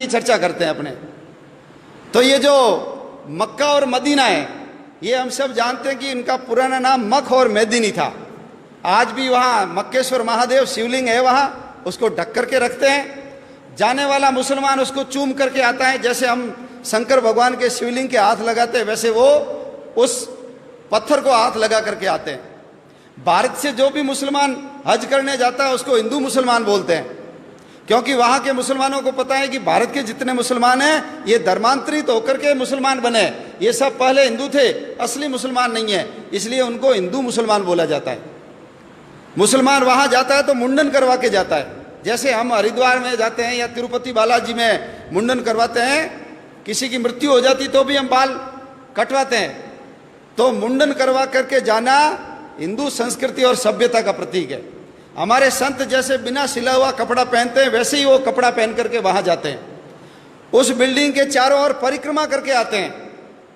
की चर्चा करते हैं अपने। तो ये जो मक्का और मदीना है, ये हम सब जानते हैं कि इनका पुराना नाम मख और मेदिनी था। आज भी वहाँ मक्केश्वर महादेव शिवलिंग है, वहाँ उसको ढक करके रखते हैं। जाने वाला मुसलमान उसको चूम करके आता है, जैसे हम शंकर भगवान के शिवलिंग के हाथ लगाते हैं वैसे वो उस पत्थर को हाथ लगा करके आते हैं। भारत से जो भी मुसलमान हज करने जाता है उसको हिंदू मुसलमान बोलते हैं, क्योंकि वहाँ के मुसलमानों को पता है कि भारत के जितने मुसलमान हैं ये धर्मांतरित होकर के मुसलमान बने, ये सब पहले हिंदू थे, असली मुसलमान नहीं है, इसलिए उनको हिंदू मुसलमान बोला जाता है। मुसलमान वहाँ जाता है तो मुंडन करवा के जाता है, जैसे हम हरिद्वार में जाते हैं या तिरुपति बालाजी में मुंडन करवाते हैं, किसी की मृत्यु हो जाती तो भी हम बाल कटवाते हैं। तो मुंडन करवा करके जाना हिंदू संस्कृति और सभ्यता का प्रतीक है। हमारे संत जैसे बिना सिला हुआ कपड़ा पहनते हैं वैसे ही वो कपड़ा पहन करके वहां जाते हैं, उस बिल्डिंग के चारों ओर परिक्रमा करके आते हैं,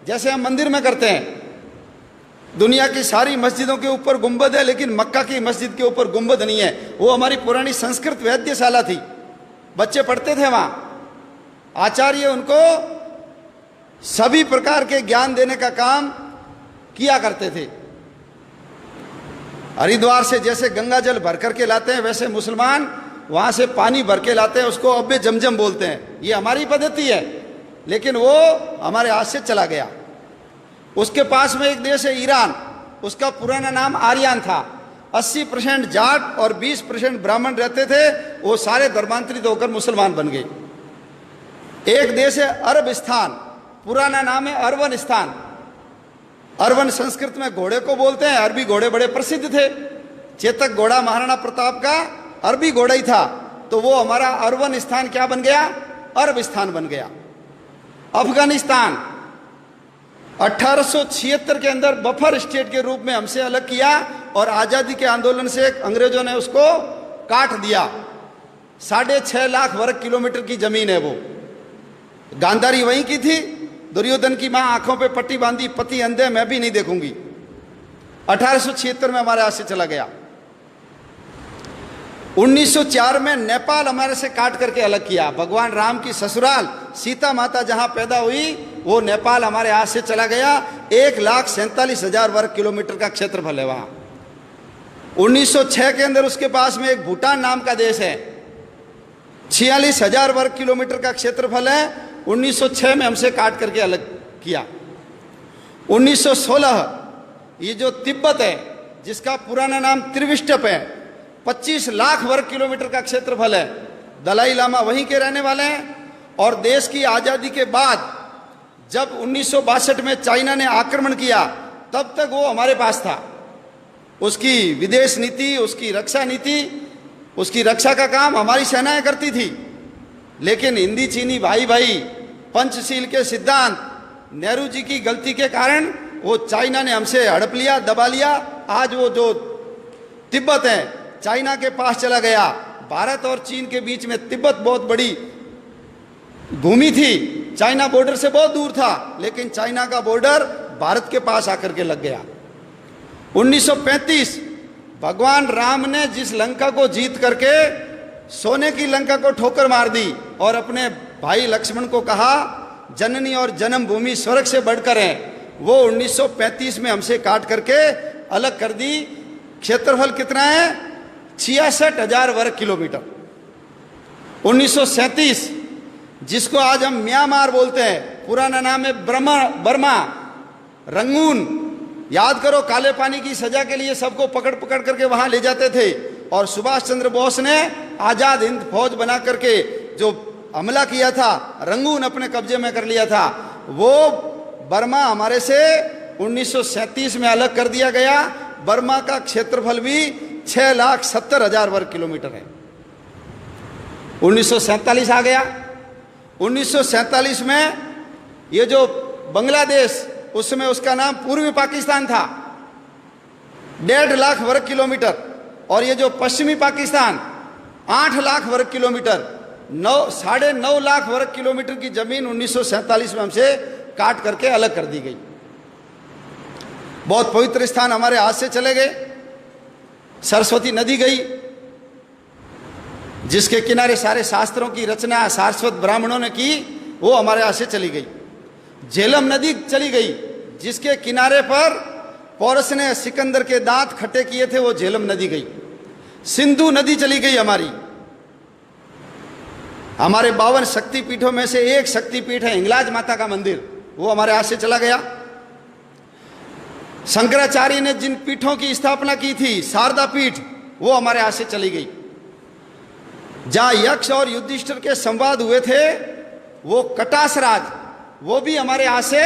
जैसे हम मंदिर में करते हैं। दुनिया की सारी मस्जिदों के ऊपर गुंबद है, लेकिन मक्का की मस्जिद के ऊपर गुंबद नहीं है। वो हमारी पुरानी संस्कृत वैद्यशाला थी, बच्चे पढ़ते थे वहां, आचार्य उनको सभी प्रकार के ज्ञान देने का काम किया करते थे। हरिद्वार से जैसे गंगा जल भर करके लाते हैं वैसे मुसलमान वहां से पानी भर के लाते हैं, उसको अब्बे जमजम बोलते हैं। ये हमारी पद्धति है, लेकिन वो हमारे हाथ से चला गया। उसके पास में एक देश है ईरान, उसका पुराना नाम आर्यन था। 80% जाट और 20% ब्राह्मण रहते थे, वो सारे धर्मांतरित होकर मुसलमान बन गए। एक देश है अरबिस्तान, पुराना नाम है अरवनिस्तान। अरवन संस्कृत में घोड़े को बोलते हैं, अरबी घोड़े बड़े प्रसिद्ध थे। चेतक घोड़ा महाराणा प्रताप का अरबी घोड़ा ही था, तो वो हमारा अरवनिस्तान क्या बन गया, अरबिस्तान बन गया। अफगानिस्तान 1876 के अंदर बफर स्टेट के रूप में हमसे अलग किया और आजादी के आंदोलन से अंग्रेजों ने उसको काट दिया। 6.5 लाख वर्ग किलोमीटर की जमीन है वो। गांधारी वहीं की थी, दुर्योधन की मां आंखों पे पट्टी बांधी, पति अंधे, मैं भी नहीं देखूंगी। 1876 में हमारे हाथ से चला गया। 1904 में नेपाल हमारे से काट करके अलग किया। भगवान राम की ससुराल सीता माता जहां पैदा हुई वो नेपाल हमारे हाथ से चला गया। 1,47,000 वर्ग किलोमीटर का क्षेत्रफल है वहां। 1906 के अंदर उसके पास में एक भूटान नाम का देश है, 46,000 वर्ग किलोमीटर का क्षेत्रफल है। 1906 में हमसे काट करके अलग किया। 1916 ये जो तिब्बत है, जिसका पुराना नाम त्रिविष्टप है, 25 लाख वर्ग किलोमीटर का क्षेत्रफल है। दलाई लामा वहीं के रहने वाले हैं। और देश की आज़ादी के बाद जब 1962 में चाइना ने आक्रमण किया, तब तक वो हमारे पास था। उसकी विदेश नीति, उसकी रक्षा नीति, उसकी रक्षा का काम हमारी सेनाएं करती थी। लेकिन हिंदी चीनी भाई भाई पंचशील के सिद्धांत, नेहरू जी की गलती के कारण वो चाइना ने हमसे हड़प लिया, दबा लिया। आज वो जो तिब्बत है चाइना के पास चला गया। भारत और चीन के बीच में तिब्बत बहुत बड़ी भूमि थी, चाइना बॉर्डर से बहुत दूर था, लेकिन चाइना का बॉर्डर भारत के पास आकर के लग गया। 1935 भगवान राम ने जिस लंका को जीत करके सोने की लंका को ठोकर मार दी और अपने भाई लक्ष्मण को कहा जननी और जन्मभूमि स्वर्ग से बढ़कर है, वो 1935 में हमसे काट करके अलग कर दी। क्षेत्रफल कितना है, 66,000 वर्ग किलोमीटर। 1937 जिसको आज हम म्यांमार बोलते हैं, पुराना नाम है बर्मा, रंगून। याद करो, काले पानी की सजा के लिए सबको पकड़ पकड़ करके वहां ले जाते थे और सुभाष चंद्र बोस ने आजाद हिंद फौज बना करके जो हमला किया था, रंगून अपने कब्जे में कर लिया था। वो बर्मा हमारे से 1937 में अलग कर दिया गया। बर्मा का क्षेत्रफल भी 6,70,000 वर्ग किलोमीटर है। 1947 आ गया। 1947 में ये जो बांग्लादेश, उस समय उसका नाम पूर्वी पाकिस्तान था, 1.5 लाख वर्ग किलोमीटर। और ये जो पश्चिमी पाकिस्तान 8 लाख वर्ग किलोमीटर, 9.5 लाख वर्ग किलोमीटर की जमीन 1947 में हमसे काट करके अलग कर दी गई। बहुत पवित्र स्थान हमारे हाथ से चले गए। सरस्वती नदी गई, जिसके किनारे सारे शास्त्रों की रचना सारस्वत ब्राह्मणों ने की, वो हमारे यहाँ से चली गई। झेलम नदी चली गई, जिसके किनारे पर पौरस ने सिकंदर के दांत खट्टे किए थे, वो झेलम नदी गई। सिंधु नदी चली गई हमारी। हमारे 52 शक्तिपीठों में से एक शक्तिपीठ है हिंगलाज माता का मंदिर, वो हमारे हाथ से चला गया। शंकराचार्य ने जिन पीठों की स्थापना की थी, शारदा पीठ, वो हमारे हाथ से चली गई। जहां यक्ष और युधिष्ठिर के संवाद हुए थे, वो कटास राज, वो भी हमारे हाथ से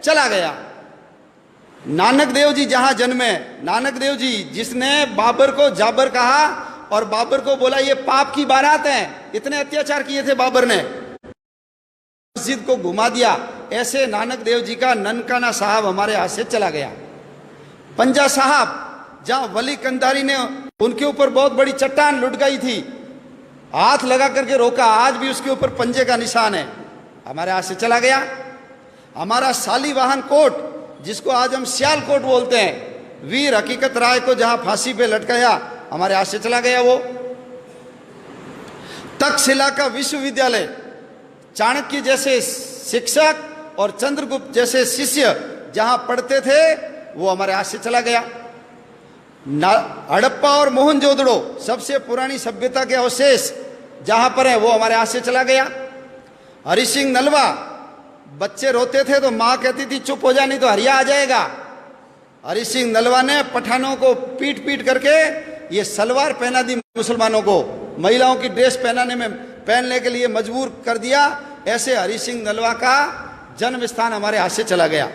चला गया। नानक देव जी जहां जन्मे, नानक देव जी जिसने बाबर को जाबर कहा और बाबर को बोला ये पाप की बारात है, इतने अत्याचार किए थे बाबर ने, मस्जिद को घुमा दिया, ऐसे नानक देव जी का ननकाना साहब हमारे हाथ से चला गया। पंजा साहब, जहां वली कंधारी ने उनके ऊपर बहुत बड़ी चट्टान लुढ़काई थी, हाथ लगा करके रोका, आज भी उसके ऊपर पंजे का निशान है, हमारे हाथ से चला गया। हमारा शालीवाहन कोट, जिसको आज हम सियाल कोट बोलते हैं, वीर हकीकत राय को जहां फांसी पे लटकाया, हमारे हाथ से चला गया वो। तक्षशिला का विश्वविद्यालय, चाणक्य जैसे शिक्षक और चंद्रगुप्त जैसे शिष्य जहां पढ़ते थे, वो हमारे हाथ से चला गया। हड़प्पा और मोहनजोदड़ो, सबसे पुरानी सभ्यता के अवशेष जहां पर है, वो हमारे हाथ से चला गया। हरि सिंह नलवा, बच्चे रोते थे तो मां कहती थी चुप हो जा नहीं तो हरिया आ जाएगा। हरि सिंह नलवा ने पठानों को पीट पीट करके ये सलवार पहना दी, मुसलमानों को महिलाओं की ड्रेस पहनने के लिए मजबूर कर दिया। ऐसे हरि सिंह नलवा का जन्म स्थान हमारे हाथ से चला गया।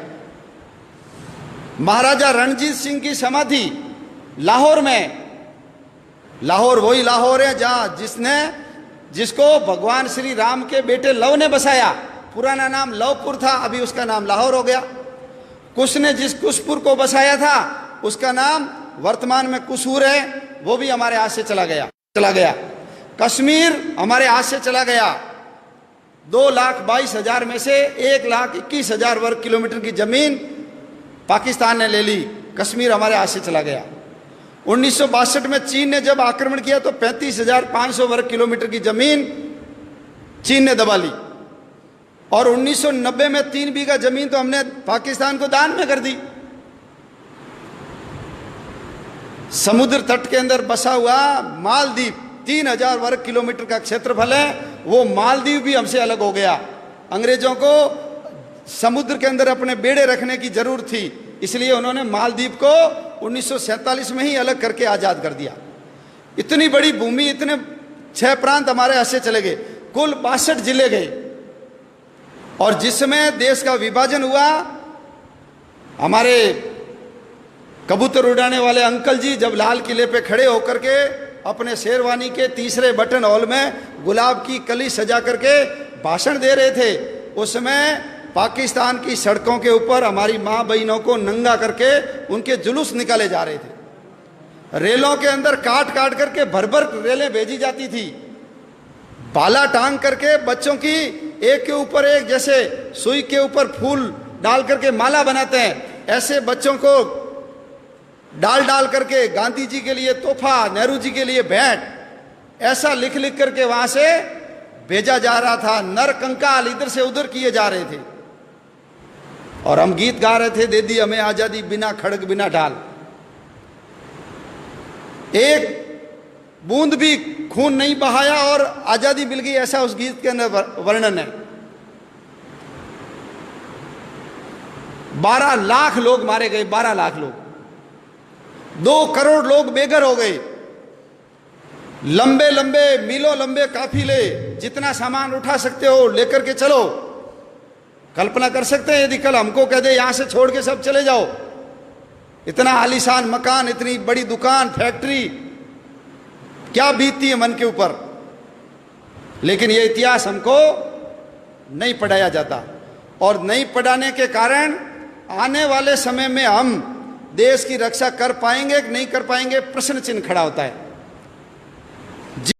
महाराजा रणजीत सिंह की समाधि लाहौर में, लाहौर वही लाहौर है जहां जिसको भगवान श्री राम के बेटे लव ने बसाया। पुराना नाम लवपुर था, अभी उसका नाम लाहौर हो गया। कुश ने जिस कुशपुर को बसाया था, उसका नाम वर्तमान में कुसूर है, वो भी हमारे हाथ से चला गया। कश्मीर हमारे हाथ से चला गया। 2,22,000 में से 1,21,000 वर्ग किलोमीटर की जमीन पाकिस्तान ने ले ली, कश्मीर हमारे हाथ से चला गया। 1962 में चीन ने जब आक्रमण किया तो 35,500 वर्ग किलोमीटर की जमीन चीन ने दबा ली। और 1990 में 3 बीघा जमीन तो हमने पाकिस्तान को दान में कर दी। समुद्र तट के अंदर बसा हुआ मालदीव 3,000 वर्ग किलोमीटर का क्षेत्रफल है, वो मालदीव भी हमसे अलग हो गया। अंग्रेजों को समुद्र के अंदर अपने बेड़े रखने की जरूरत थी, इसलिए उन्होंने मालदीव को 1947 में ही अलग करके आजाद कर दिया। इतनी बड़ी भूमि, इतने 6 प्रांत हमारे हाथ से चले गए, कुल 62 जिले गए। और जिस समय देश का विभाजन हुआ, हमारे कबूतर उड़ाने वाले अंकल जी जब लाल किले पे खड़े होकर के अपने शेरवानी के तीसरे बटन हॉल में गुलाब की कली सजा करके भाषण दे रहे थे, उस समय पाकिस्तान की सड़कों के ऊपर हमारी माँ बहनों को नंगा करके उनके जुलूस निकाले जा रहे थे। रेलों के अंदर काट काट करके भर भर रेलें भेजी जाती थी, भाला टांग करके बच्चों की एक के ऊपर एक, जैसे सुई के ऊपर फूल डाल करके माला बनाते हैं, ऐसे बच्चों को डाल डाल करके गांधी जी के लिए तोहफा, नेहरू जी के लिए भेंट, ऐसा लिख लिख करके वहां से भेजा जा रहा था। नर कंकाल इधर से उधर किए जा रहे थे और हम गीत गा रहे थे, दे दी हमें आजादी बिना खड़ग बिना ढाल। एक बूंद भी खून नहीं बहाया और आजादी मिल गई, ऐसा उस गीत के अंदर वर्णन है। 12 लाख लोग मारे गए, 12 लाख लोग, 2 करोड़ लोग बेघर हो गए। लंबे लंबे मीलों लंबे काफिले, जितना सामान उठा सकते हो लेकर के चलो। कल्पना कर सकते हैं यदि कल हमको कह दे यहां से छोड़ के सब चले जाओ, इतना आलीशान मकान, इतनी बड़ी दुकान, फैक्ट्री, क्या बीतती है मन के ऊपर। लेकिन यह इतिहास हमको नहीं पढ़ाया जाता, और नहीं पढ़ाने के कारण आने वाले समय में हम देश की रक्षा कर पाएंगे कि नहीं कर पाएंगे, प्रश्न चिन्ह खड़ा होता है।